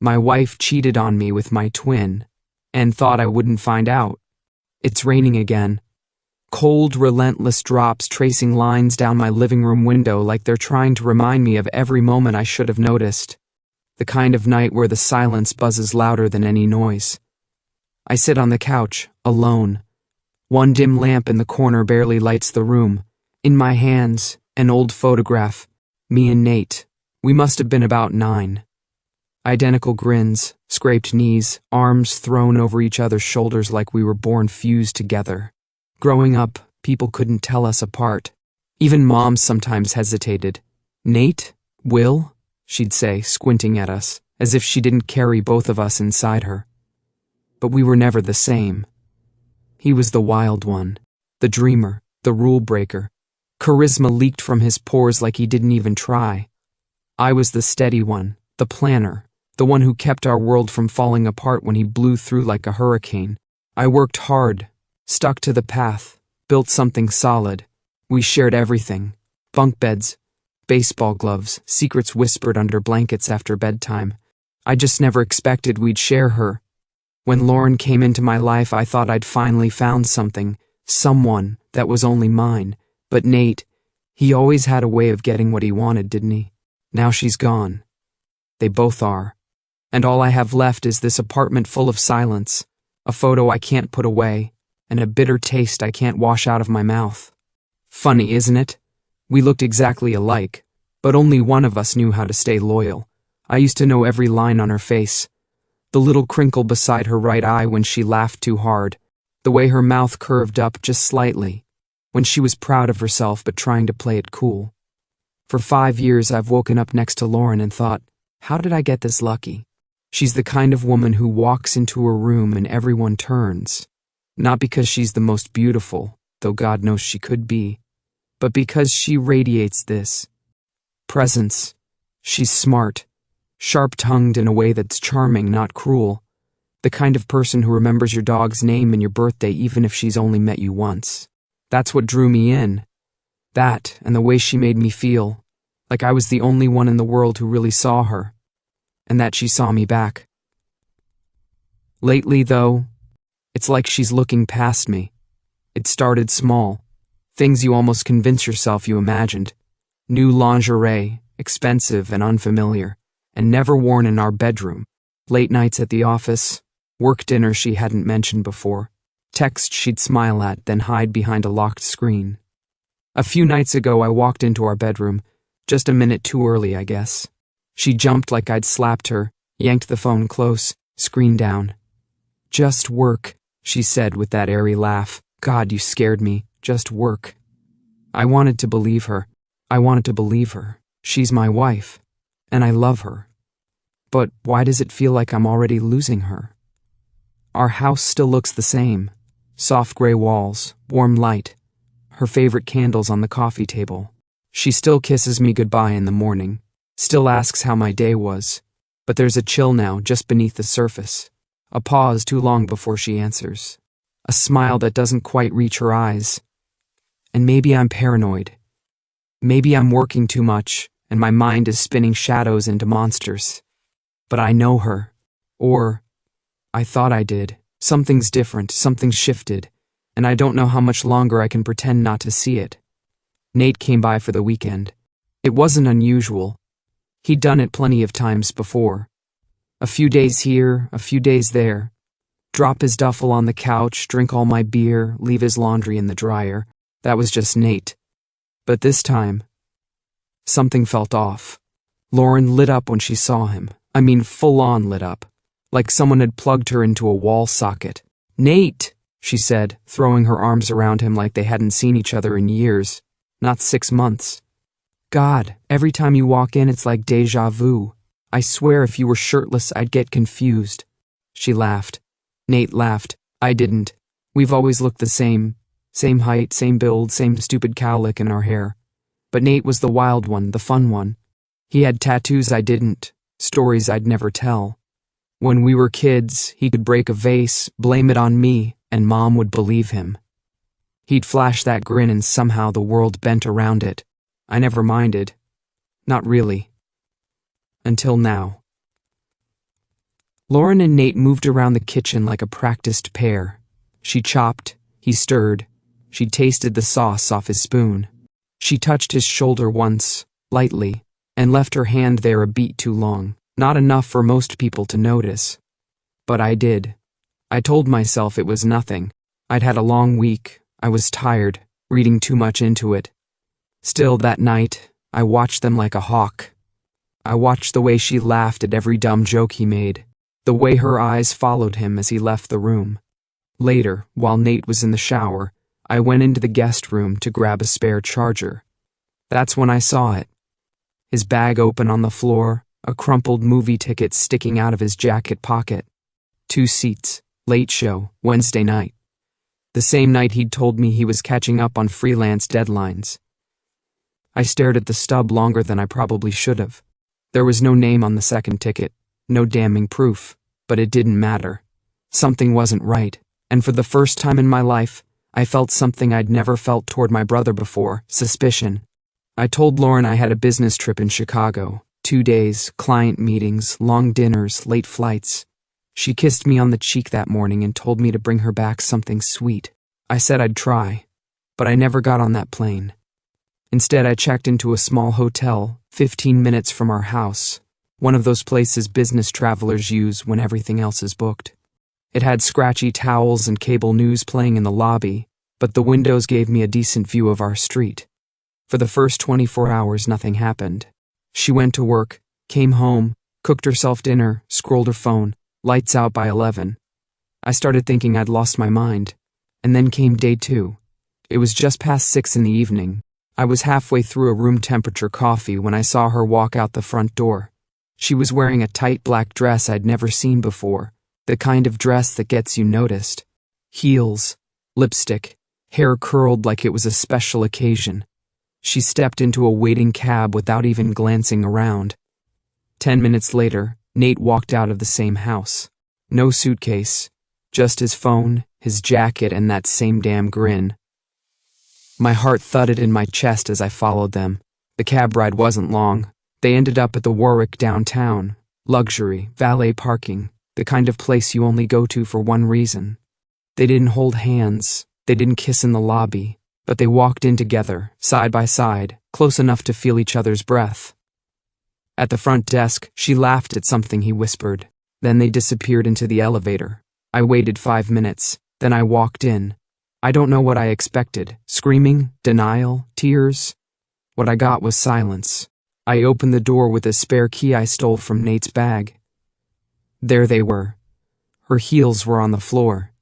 My wife cheated on me with my twin and thought I wouldn't find out. It's raining again. Cold, relentless drops tracing lines down my living room window like they're trying to remind me of every moment I should have noticed. The kind of night where the silence buzzes louder than any noise. I sit on the couch, alone. One dim lamp in the corner barely lights the room. In my hands, an old photograph. Me and Nate. We must have been about 9. Identical grins, scraped knees, arms thrown over each other's shoulders like we were born fused together. Growing up, people couldn't tell us apart. Even Mom sometimes hesitated. "Nate? Will?" she'd say, squinting at us, as if she didn't carry both of us inside her. But we were never the same. He was the wild one, the dreamer, the rule breaker. Charisma leaked from his pores like he didn't even try. I was the steady one, the planner, the one who kept our world from falling apart when he blew through like a hurricane. I worked hard, stuck to the path, built something solid. We shared everything. Bunk beds, baseball gloves, secrets whispered under blankets after bedtime. I just never expected we'd share her. When Lauren came into my life, I thought I'd finally found something, someone that was only mine. But Nate, he always had a way of getting what he wanted, didn't he? Now she's gone. They both are. And all I have left is this apartment full of silence, a photo I can't put away, and a bitter taste I can't wash out of my mouth. Funny, isn't it? We looked exactly alike, but only one of us knew how to stay loyal. I used to know every line on her face. The little crinkle beside her right eye when she laughed too hard, the way her mouth curved up just slightly, when she was proud of herself but trying to play it cool. For 5 years I've woken up next to Lauren and thought, how did I get this lucky? She's the kind of woman who walks into a room and everyone turns. Not because she's the most beautiful, though God knows she could be, but because she radiates this presence. She's smart, sharp-tongued in a way that's charming, not cruel. The kind of person who remembers your dog's name and your birthday even if she's only met you once. That's what drew me in. That, and the way she made me feel, like I was the only one in the world who really saw her, and that she saw me back. Lately, though, it's like she's looking past me. It started small. Things you almost convince yourself you imagined. New lingerie, expensive and unfamiliar, and never worn in our bedroom. Late nights at the office, work dinner she hadn't mentioned before, texts she'd smile at, then hide behind a locked screen. A few nights ago I walked into our bedroom, just a minute too early, I guess. She jumped like I'd slapped her, yanked the phone close, screen down. "Just work," she said with that airy laugh. "God, you scared me. Just work." I wanted to believe her. I wanted to believe her. She's my wife, and I love her. But why does it feel like I'm already losing her? Our house still looks the same. Soft gray walls, warm light, her favorite candles on the coffee table. She still kisses me goodbye in the morning, still asks how my day was. But there's a chill now just beneath the surface. A pause too long before she answers. A smile that doesn't quite reach her eyes. And maybe I'm paranoid. Maybe I'm working too much, and my mind is spinning shadows into monsters. But I know her. Or, I thought I did. Something's different, something's shifted, and I don't know how much longer I can pretend not to see it. Nate came by for the weekend. It wasn't unusual. He'd done it plenty of times before. A few days here, a few days there. Drop his duffel on the couch, drink all my beer, leave his laundry in the dryer. That was just Nate. But this time, something felt off. Lauren lit up when she saw him. I mean, full-on lit up. Like someone had plugged her into a wall socket. "Nate," she said, throwing her arms around him like they hadn't seen each other in years. Not 6 months. "God, every time you walk in it's like deja vu. I swear if you were shirtless I'd get confused." She laughed. Nate laughed. I didn't. We've always looked the same. Same height, same build, same stupid cowlick in our hair. But Nate was the wild one, the fun one. He had tattoos I didn't, stories I'd never tell. When we were kids, he could break a vase, blame it on me, and Mom would believe him. He'd flash that grin and somehow the world bent around it. I never minded. Not really. Until now. Lauren and Nate moved around the kitchen like a practiced pair. She chopped, he stirred. She tasted the sauce off his spoon. She touched his shoulder once, lightly, and left her hand there a beat too long, not enough for most people to notice. But I did. I told myself it was nothing. I'd had a long week, I was tired, reading too much into it. Still, that night, I watched them like a hawk. I watched the way she laughed at every dumb joke he made, the way her eyes followed him as he left the room. Later, while Nate was in the shower, I went into the guest room to grab a spare charger. That's when I saw it. His bag open on the floor, a crumpled movie ticket sticking out of his jacket pocket. 2 seats, late show, Wednesday night. The same night he'd told me he was catching up on freelance deadlines. I stared at the stub longer than I probably should have. There was no name on the second ticket, no damning proof, but it didn't matter. Something wasn't right, and for the first time in my life, I felt something I'd never felt toward my brother before, suspicion. I told Lauren I had a business trip in Chicago, 2 days, client meetings, long dinners, late flights. She kissed me on the cheek that morning and told me to bring her back something sweet. I said I'd try, but I never got on that plane. Instead, I checked into a small hotel, 15 minutes from our house, one of those places business travelers use when everything else is booked. It had scratchy towels and cable news playing in the lobby, but the windows gave me a decent view of our street. For the first 24 hours, nothing happened. She went to work, came home, cooked herself dinner, scrolled her phone, lights out by 11. I started thinking I'd lost my mind. And then came day 2. It was just past 6 in the evening. I was halfway through a room temperature coffee when I saw her walk out the front door. She was wearing a tight black dress I'd never seen before, the kind of dress that gets you noticed. Heels, lipstick, hair curled like it was a special occasion. She stepped into a waiting cab without even glancing around. 10 minutes later, Nate walked out of the same house. No suitcase, just his phone, his jacket, and that same damn grin. My heart thudded in my chest as I followed them. The cab ride wasn't long. They ended up at the Warwick downtown. Luxury, valet parking, the kind of place you only go to for one reason. They didn't hold hands, they didn't kiss in the lobby, but they walked in together, side by side, close enough to feel each other's breath. At the front desk, she laughed at something he whispered. Then they disappeared into the elevator. I waited 5 minutes, then I walked in. I don't know what I expected. Screaming, denial, tears. What I got was silence. I opened the door with a spare key I stole from Nate's bag. There they were. Her heels were on the floor.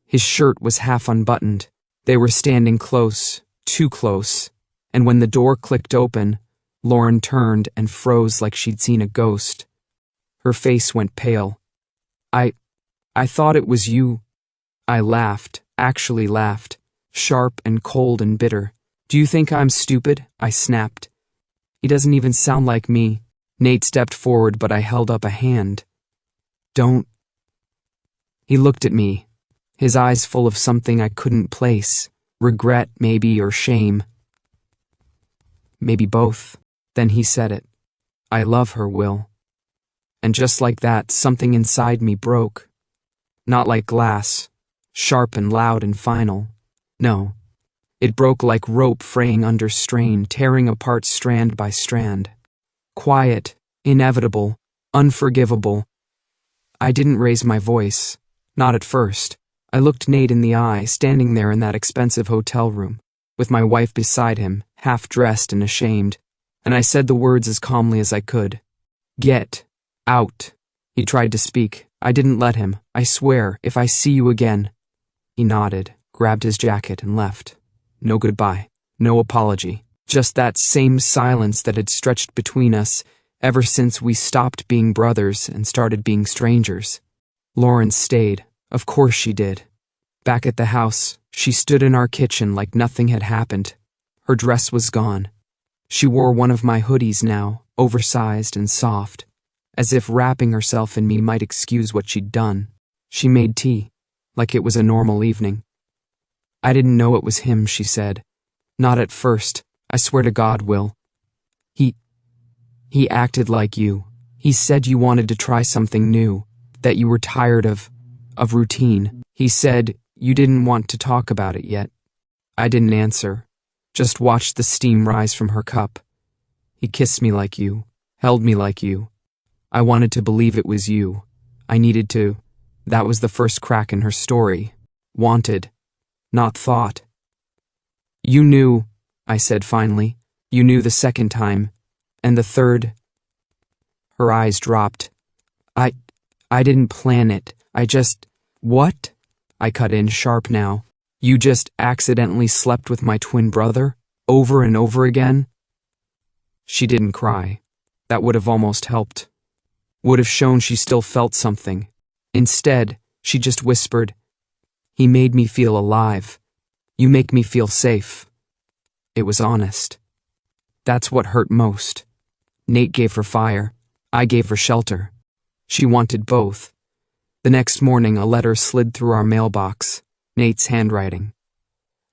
His shirt was half unbuttoned. They were standing close, too close, and when the door clicked open, Lauren turned and froze like she'd seen a ghost. Her face went pale. I thought it was you. I laughed, actually laughed, sharp and cold and bitter. Do you think I'm stupid? I snapped. He doesn't even sound like me. Nate stepped forward, but I held up a hand. Don't. He looked at me, his eyes full of something I couldn't place. Regret, maybe, or shame. Maybe both. Then he said it. I love her, Will. And just like that, something inside me broke. Not like glass, sharp and loud and final. No. It broke like rope fraying under strain, tearing apart strand by strand. Quiet, inevitable, unforgivable. I didn't raise my voice. Not at first. I looked Nate in the eye, standing there in that expensive hotel room, with my wife beside him, half-dressed and ashamed, and I said the words as calmly as I could. Get out. He tried to speak. I didn't let him. I swear, if I see you again. He nodded, grabbed his jacket, and left. No goodbye, no apology, just that same silence that had stretched between us ever since we stopped being brothers and started being strangers. Lauren stayed. Of course she did. Back at the house, she stood in our kitchen like nothing had happened. Her dress was gone. She wore one of my hoodies now, oversized and soft, as if wrapping herself in me might excuse what she'd done. She made tea, like it was a normal evening. I didn't know it was him, she said. Not at first, I swear to God, Will. He acted like you. He said you wanted to try something new, that you were tired of routine. He said you didn't want to talk about it yet. I didn't answer, just watched the steam rise from her cup. He kissed me like you, held me like you. I wanted to believe it was you. I needed to. That was the first crack in her story. Wanted, not thought. You knew, I said finally. You knew the second time. And the third. Her eyes dropped. I didn't plan it. I just… What? I cut in sharp now. You just accidentally slept with my twin brother? Over and over again? She didn't cry. That would have almost helped. Would have shown she still felt something. Instead, she just whispered, "He made me feel alive. You make me feel safe." It was honest. That's what hurt most. Nate gave her fire. I gave her shelter. She wanted both. The next morning, a letter slid through our mailbox. Nate's handwriting.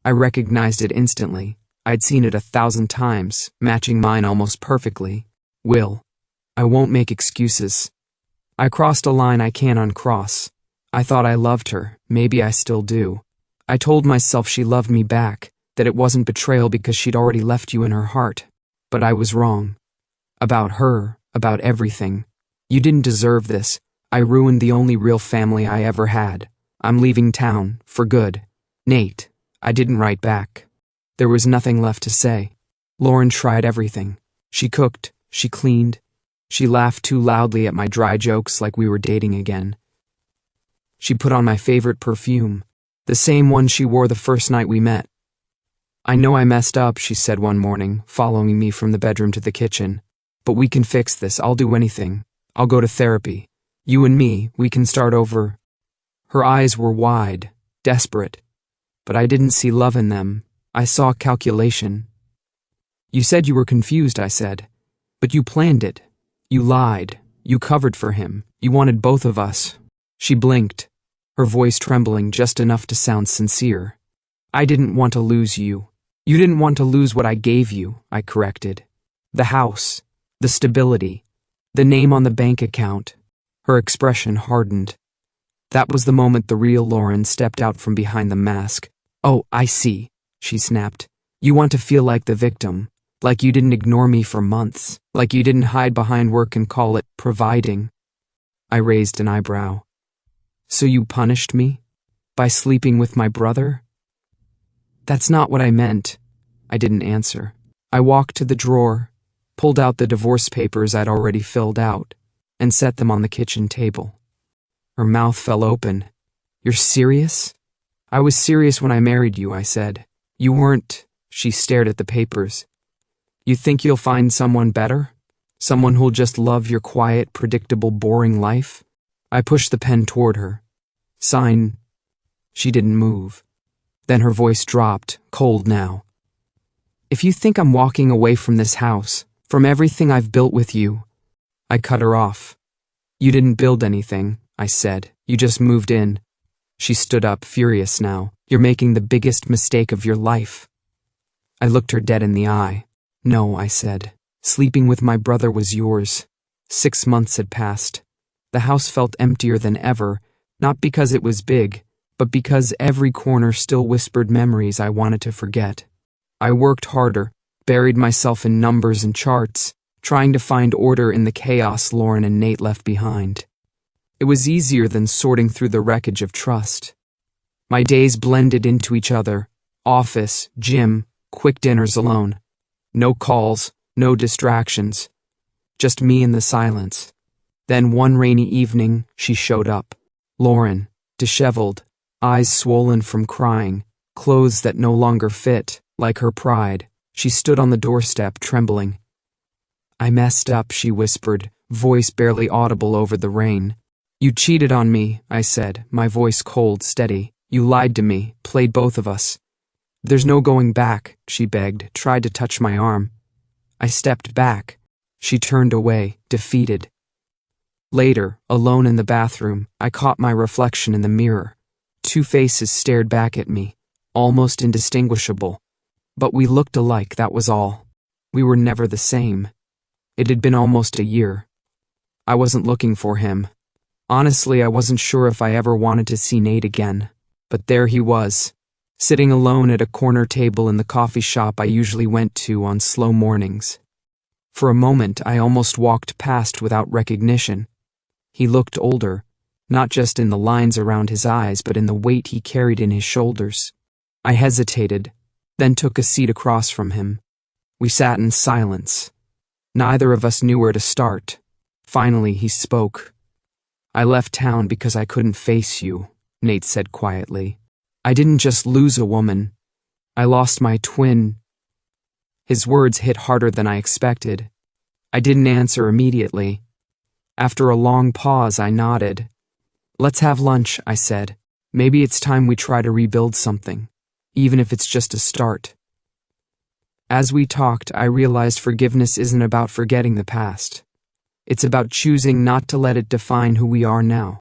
I recognized it instantly. I'd seen it 1,000 times, matching mine almost perfectly. Will. I won't make excuses. I crossed a line I can't uncross. I thought I loved her. Maybe I still do. I told myself she loved me back, that it wasn't betrayal because she'd already left you in her heart. But I was wrong. About her, about everything. You didn't deserve this. I ruined the only real family I ever had. I'm leaving town, for good. Nate. I didn't write back. There was nothing left to say. Lauren tried everything. She cooked, she cleaned. She laughed too loudly at my dry jokes like we were dating again. She put on my favorite perfume, the same one she wore the first night we met. I know I messed up, she said one morning, following me from the bedroom to the kitchen. But we can fix this. I'll do anything. I'll go to therapy. You and me, we can start over. Her eyes were wide, desperate. But I didn't see love in them. I saw calculation. You said you were confused, I said. But you planned it. You lied. You covered for him. You wanted both of us. She blinked, her voice trembling just enough to sound sincere. I didn't want to lose you. You didn't want to lose what I gave you, I corrected. The house, the stability, the name on the bank account. Her expression hardened. That was the moment the real Lauren stepped out from behind the mask. Oh, I see, she snapped. You want to feel like the victim, like you didn't ignore me for months, like you didn't hide behind work and call it providing. I raised an eyebrow. So you punished me? By sleeping with my brother? That's not what I meant. I didn't answer. I walked to the drawer, pulled out the divorce papers I'd already filled out, and set them on the kitchen table. Her mouth fell open. You're serious? I was serious when I married you, I said. You weren't. She stared at the papers. You think you'll find someone better? Someone who'll just love your quiet, predictable, boring life? I pushed the pen toward her. Sign. She didn't move. Then her voice dropped, cold now. If you think I'm walking away from this house, from everything I've built with you… I cut her off. You didn't build anything, I said. You just moved in. She stood up, furious now. You're making the biggest mistake of your life. I looked her dead in the eye. No, I said. Sleeping with my brother was yours. 6 months had passed. The house felt emptier than ever, not because it was big, but because every corner still whispered memories I wanted to forget. I worked harder, buried myself in numbers and charts, trying to find order in the chaos Lauren and Nate left behind. It was easier than sorting through the wreckage of trust. My days blended into each other. Office, gym, quick dinners alone. No calls, no distractions. Just me in the silence. Then one rainy evening, she showed up. Lauren, disheveled, eyes swollen from crying, clothes that no longer fit, like her pride. She stood on the doorstep, trembling. I messed up, she whispered, voice barely audible over the rain. You cheated on me, I said, my voice cold, steady. You lied to me, played both of us. There's no going back, she begged, tried to touch my arm. I stepped back. She turned away, defeated. Later, alone in the bathroom, I caught my reflection in the mirror. 2 faces stared back at me, almost indistinguishable. But we looked alike, that was all. We were never the same. It had been almost a year. I wasn't looking for him. Honestly, I wasn't sure if I ever wanted to see Nate again, but there he was, sitting alone at a corner table in the coffee shop I usually went to on slow mornings. For a moment, I almost walked past without recognition. He looked older, not just in the lines around his eyes, but in the weight he carried in his shoulders. I hesitated, then took a seat across from him. We sat in silence. Neither of us knew where to start. Finally, he spoke. "I left town because I couldn't face you," Nate said quietly. "I didn't just lose a woman. I lost my twin." His words hit harder than I expected. I didn't answer immediately. After a long pause, I nodded. "Let's have lunch," I said. "Maybe it's time we try to rebuild something, even if it's just a start." As we talked, I realized forgiveness isn't about forgetting the past. It's about choosing not to let it define who we are now.